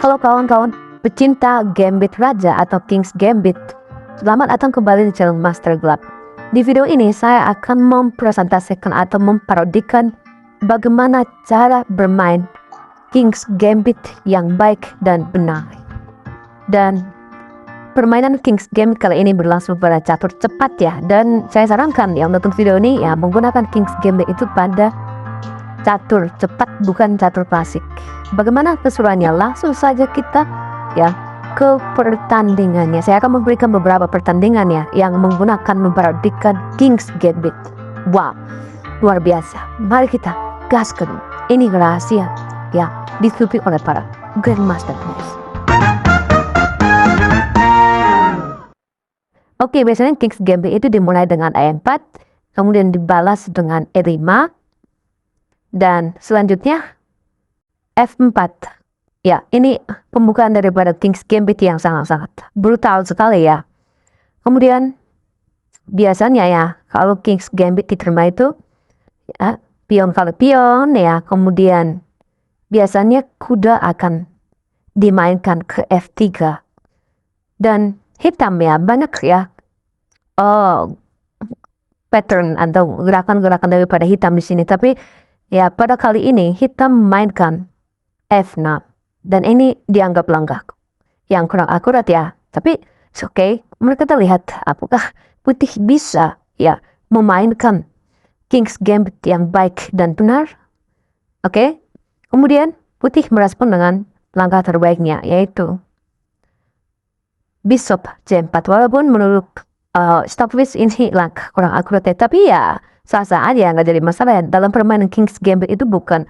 Halo kawan-kawan pecinta Gambit Raja atau King's Gambit, selamat datang kembali di channel Master Gelap. Di video ini saya akan mempresentasikan atau memparodikan bagaimana cara bermain King's Gambit yang baik dan benar. Dan permainan King's Gambit kali ini berlangsung pada catur cepat ya. Dan saya sarankan yang nonton video ini ya menggunakan King's Gambit itu pada catur cepat, bukan catur klasik. Bagaimana keseruannya? Langsung saja kita ya ke pertandingannya. Saya akan memberikan beberapa pertandingan ya yang menggunakan memparodikan King's Gambit. Wow, luar biasa. Mari kita gaskan. Ini rahasia ya ditutupi oleh para Grandmaster guys. Oke, biasanya King's Gambit itu dimulai dengan E4, kemudian dibalas dengan E5, dan selanjutnya F4. Ya, ini pembukaan daripada King's Gambit yang sangat-sangat brutal sekali ya. Kemudian biasanya ya kalau King's Gambit diterima itu ya, pion kali pion ya. Kemudian biasanya kuda akan dimainkan ke F3. Dan hitam ya banyak ya pattern atau gerakan-gerakan daripada hitam di sini. Tapi ya pada kali ini hitam memainkan F6 dan ini dianggap langkah yang kurang akurat ya. Tapi oke, mereka terlihat apakah putih bisa ya memainkan King's Gambit yang baik dan benar. Oke, kemudian putih merespon dengan langkah terbaiknya yaitu Bishop C4. Walaupun menurut Stockfish ini langkah kurang akurat ya, tapi ya sah-sah aja, nggak jadi masalah ya. Dalam permainan King's Gambit itu bukan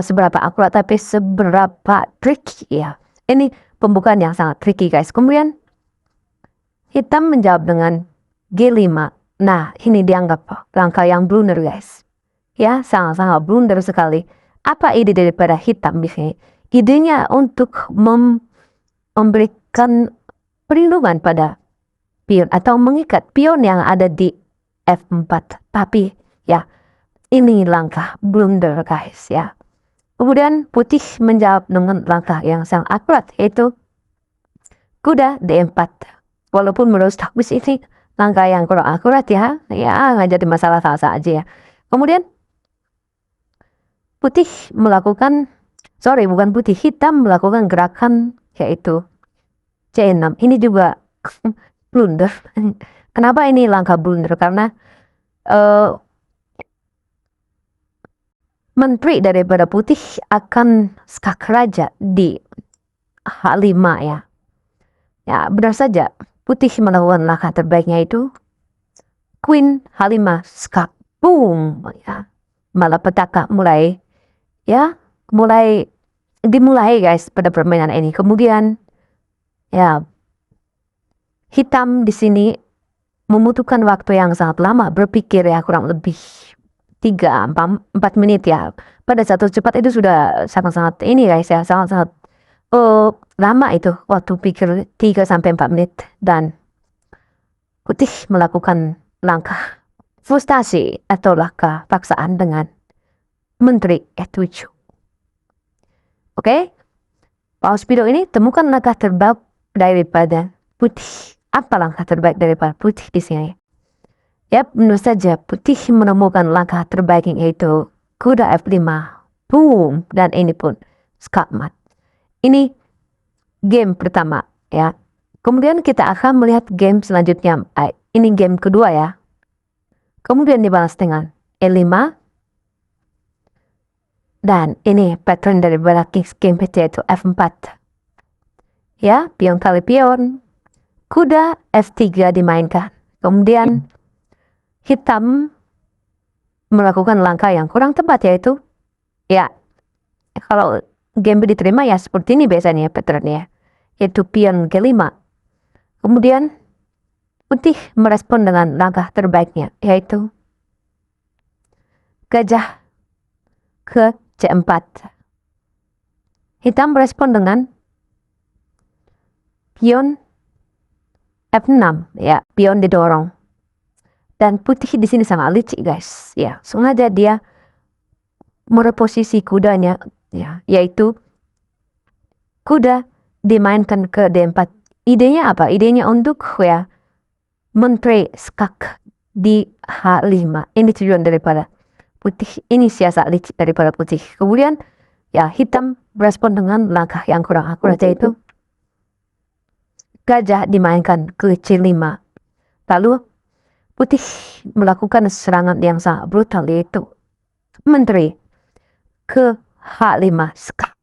seberapa akurat tapi seberapa tricky ya. Ini pembukaan yang sangat tricky guys. Kemudian hitam menjawab dengan G5. Nah, ini dianggap langkah yang blunder guys. Ya, sangat-sangat blunder sekali. Apa ide daripada hitam di sini? Idenya untuk memberikan perlindungan pada pion atau mengikat pion yang ada di F4. Tapi ya ini langkah blunder guys ya. Kemudian putih menjawab dengan langkah yang sangat akurat yaitu kuda D4. Walaupun menurut Stockfish ini langkah yang kurang akurat ya. Ya nggak jadi masalah, saja ya. Kemudian putih melakukan hitam melakukan gerakan yaitu C6. Ini juga blunder. Kenapa ini langkah blunder? Karena menteri daripada putih akan skak raja di H5 ya. Ya benar saja, putih melakukan langkah terbaiknya itu Queen H5 skak, boom ya. Malapetaka dimulai guys pada permainan ini. Kemudian ya hitam di sini membutuhkan waktu yang sangat lama berpikir ya, kurang lebih 3-4 menit ya. Pada satu cepat itu sudah sangat-sangat ini guys ya, sangat-sangat lama itu waktu pikir 3-4 menit. Dan putih melakukan langkah frustasi atau langkah paksaan dengan menteri E7. Oke, pause video ini, temukan langkah terbaik daripada putih. Apa langkah terbaik daripada putih di sini? Ya, tentu saja putih menemukan langkah terbaik yaitu kuda F5. Boom, dan ini pun skakmat. Ini game pertama ya. Kemudian kita akan melihat game selanjutnya. Ini game kedua ya. Kemudian dibalas dengan E5. Dan ini pattern daripada King's Gambit yaitu F4. Ya, pion kali pion. Kuda F3 dimainkan. Kemudian hitam melakukan langkah yang kurang tepat yaitu ya kalau Gambit diterima ya seperti ini biasanya patternnya, yaitu pion G5. Kemudian putih merespon dengan langkah terbaiknya yaitu gajah ke C4. Hitam merespon dengan pion F6 ya, pion didorong. Dan putih di sini sangat licik guys ya, sengaja dia mereposisi kudanya ya, yaitu kuda dimainkan ke D4. Idenya apa? Idenya untuk ya menteri skak di H5. Ini tujuan daripada putih. Ini siasat licik daripada putih. Kemudian ya hitam berespon dengan langkah yang kurang akurat, yaitu gajah dimainkan ke C5. Lalu putih melakukan serangan yang sangat brutal, yaitu menteri ke H5. Skak.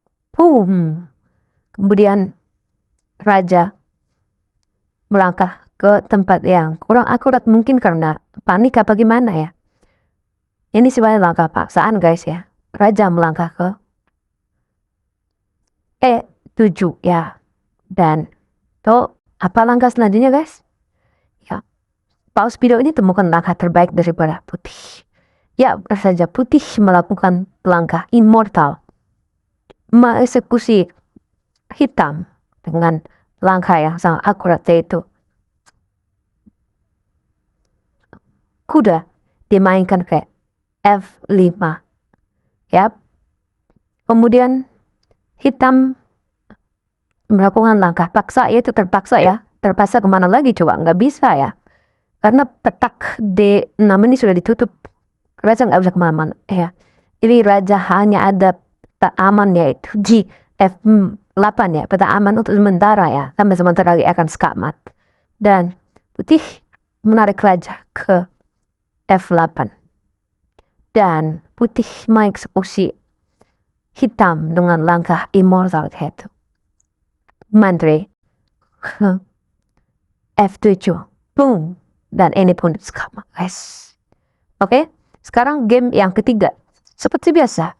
Kemudian raja melangkah ke tempat yang kurang akurat, mungkin karena panik apa gimana ya. Ini sebenarnya langkah paksaan guys ya. Raja melangkah ke E7 ya. Dan tuh apa langkah selanjutnya guys? Ya, pause video ini temukan langkah terbaik daripada putih. Ya, saja putih melakukan langkah immortal, mengeksekusi hitam dengan langkah yang sangat akurat, yaitu kuda dimainkan ke F5. Yap. Kemudian hitam melakukan langkah paksa, yaitu terpaksa ya. Terpaksa kemana lagi coba? Nggak bisa ya. Karena petak D6 ini sudah ditutup. Raja nggak bisa kemana-mana ya. Ini raja hanya ada peta aman, yaitu G F8 ya. Peta aman untuk sementara ya. Sampai sementara lagi akan skakmat. Dan putih menarik raja ke F8. Dan putih mengeksekusi hitam dengan langkah immortal, yaitu menteri F7. Boom. Dan ini pun skakmat guys. Oke, sekarang game yang ketiga. Seperti biasa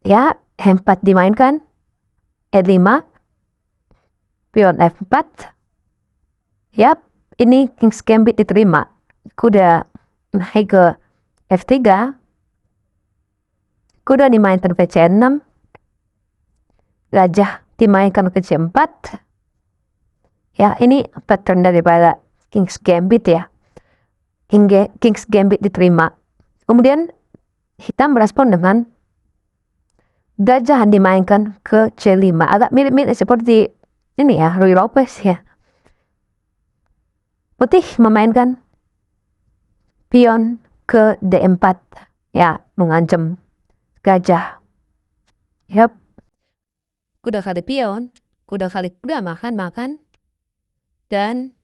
ya, H4 dimainkan, E5, pion F4. Yap, ini King's Gambit diterima. Kuda naik ke F3. Kuda dimainkan ke C6. Gajah dimainkan ke C4. Ya, ini pattern daripada King's Gambit ya. Hingga King's Gambit diterima. Kemudian hitam merespon dengan gajah dimainkan ke C5. Agak mirip-mirip seperti ini ya, Ruy Lopez ya. Putih memainkan pion ke D4 ya, mengancam gajah. Yap. Kuda kali pion, kuda kali kuda makan. Dan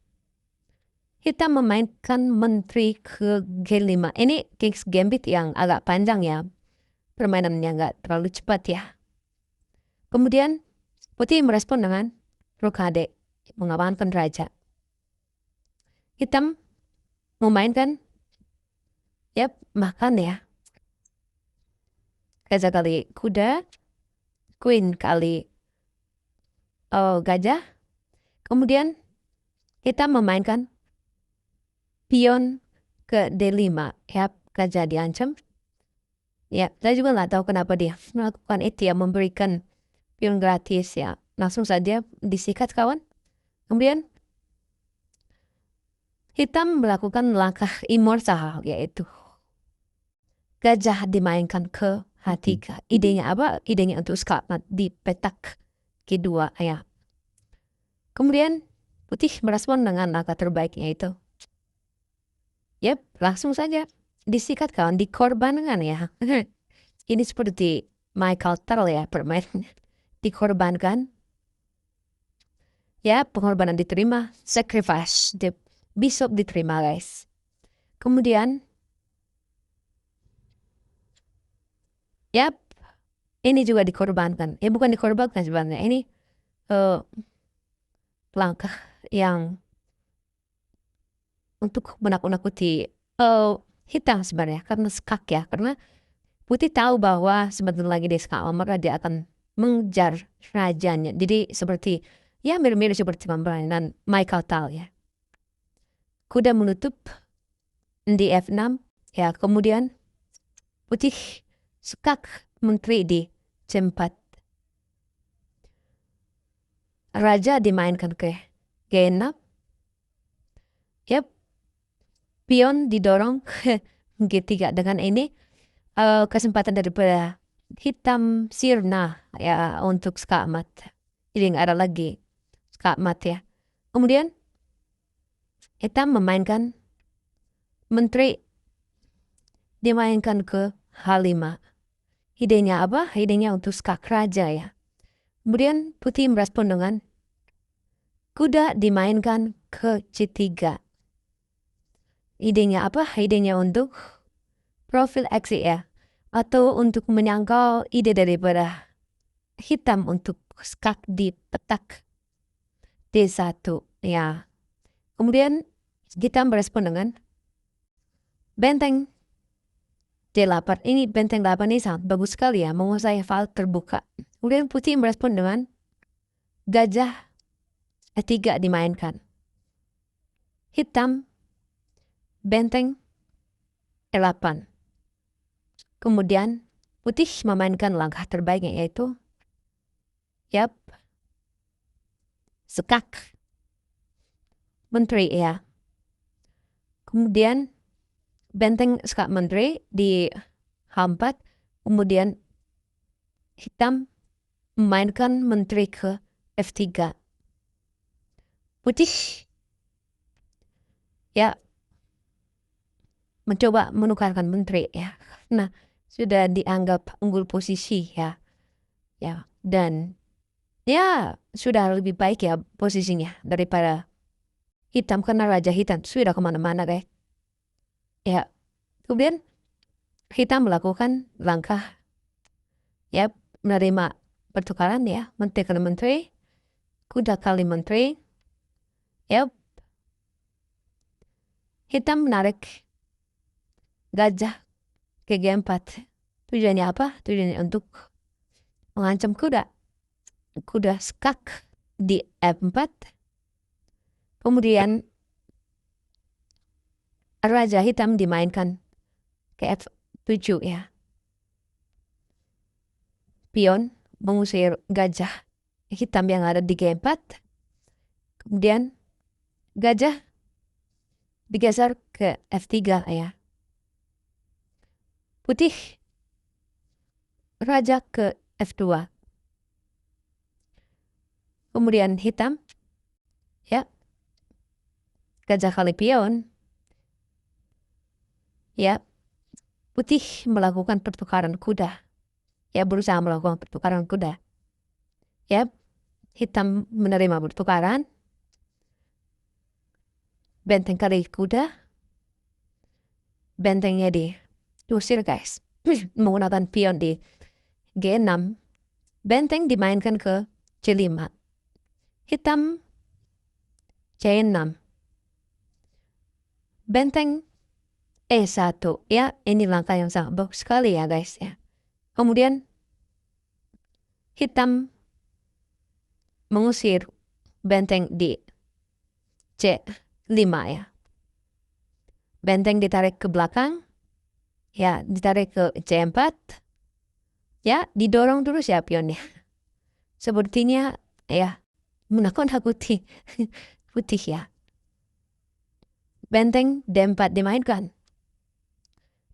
hitam memainkan menteri ke G5. Ini King's Gambit yang agak panjang ya. Permainannya nggak terlalu cepat ya. Kemudian putih merespon dengan rokade, mengamankan raja. Hitam memainkan makan ya. Gajah kali kuda, queen kali gajah. Kemudian hitam memainkan pion ke D5. Yap, gajah diancam. Ya, saya juga nggak tahu kenapa dia melakukan itu ya, memberikan pion gratis ya. Langsung saja disikat kawan. Kemudian hitam melakukan langkah immortal, yaitu gajah dimainkan ke H3. Idenya apa? Idenya untuk skakmat di petak kedua ya. Kemudian putih merespon dengan langkah terbaiknya itu. Yep, langsung saja disikat kawan, dikorbankan ya. Ini seperti Michael Tell ya, permainan dikorbankan. Ya, pengorbanan diterima, sacrifice, the bishop diterima guys. Kemudian, yap, ini juga dikorbankan. Bukan dikorbankan sebenarnya, ini langkah yang untuk menakut-nakuti hitam sebenarnya, karena skak ya. Karena putih tahu bahwa sebentar lagi dia skak, maka dia akan mengejar rajanya. Jadi seperti ya mirip-mirip seperti permainan Michael Tal ya. Kuda menutup di F6 ya. Kemudian putih skak menteri di C4. Raja dimainkan ke G6. Yap, pion didorong ke G3. Dengan ini kesempatan daripada hitam sirna ya untuk skakmat. Jadi nggak ada lagi skak mat ya. Kemudian hitam memainkan menteri, dimainkan ke H5. Idenya apa? Idenya untuk skak raja ya. Kemudian putih merespon dengan kuda dimainkan ke C3. Idenya apa? Idenya untuk profil exit ya. Atau untuk menyangkal ide daripada hitam untuk skak di petak D1 ya. Kemudian hitam merespon dengan benteng D8. Ini benteng 8 ini sangat bagus sekali ya, menguasai file terbuka. Kemudian putih merespon dengan gajah E3 dimainkan. Hitam benteng E8. Kemudian putih memainkan langkah terbaiknya yaitu skak menteri ya. Kemudian benteng skak menteri di H4. Kemudian hitam memainkan menteri ke F3. Putih ya mencoba menukarkan menteri ya. Nah, sudah dianggap unggul posisi ya. Ya, dan ya sudah lebih baik ya posisinya daripada hitam karena raja hitam sudah kemana-mana guys. Ya, kemudian hitam melakukan langkah ya menerima pertukaran ya, menteri kali menteri, kuda kali menteri. Ya, hitam menarik gajah ke G4. Tujuannya apa? Tujuannya untuk mengancam kuda. Kuda skak di F4. Kemudian raja hitam dimainkan ke F7 ya. Pion mengusir gajah hitam yang ada di G4. Kemudian gajah digeser ke F3 ya. Putih raja ke F2. Kemudian hitam ya gajah kali pion ya. Putih melakukan pertukaran kuda ya, berusaha melakukan pertukaran kuda ya. Hitam menerima pertukaran benteng kali kuda, bentengnya diusir guys menggunakan pion di G6. Benteng dimainkan ke C5. Hitam C6. Benteng E1 ya. Ini langkah yang sangat bagus sekali ya guys ya. Kemudian hitam mengusir benteng di C5 ya. Benteng ditarik ke belakang ya, ditarik ke C4 ya, didorong terus ya pionnya. Sepertinya ya menakut-nakuti putih ya. Benteng D4 dimainkan,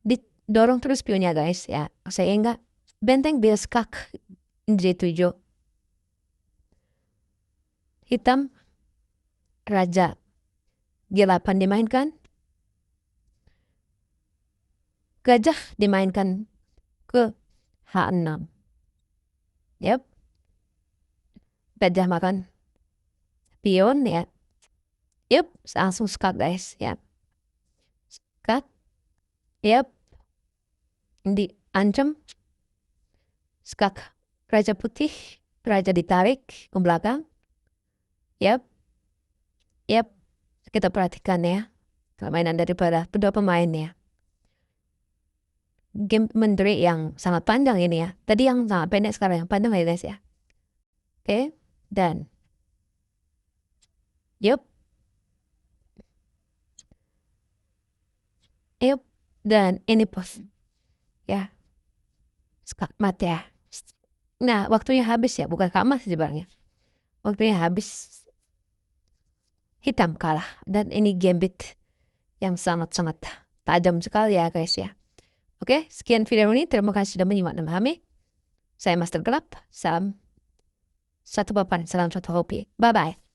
didorong terus pionnya guys ya, sehingga benteng skak J7. Hitam raja G8 dimainkan, gajah dimainkan ke H6. Gajah makan pion ya. Langsung skak guys ya. Skak. Diancam. Skak raja putih, raja ditarik ke belakang. Kita perhatikan ya permainan daripada kedua pemain ya. Game menteri yang sangat panjang ini ya. Tadi yang sangat pendek, sekarang yang panjang ya guys ya. Dan dan ini pos ya, skak mat ya. Nah, waktunya habis ya, bukan kamat sebenarnya. Waktunya habis. Hitam kalah. Dan ini gambit yang sangat-sangat tajam sekali ya guys ya. Oke, sekian video ini. Terima kasih sudah menyimak dan memahami. Saya Master Gelap. Salam satu papan, salam satu hobi. Bye-bye.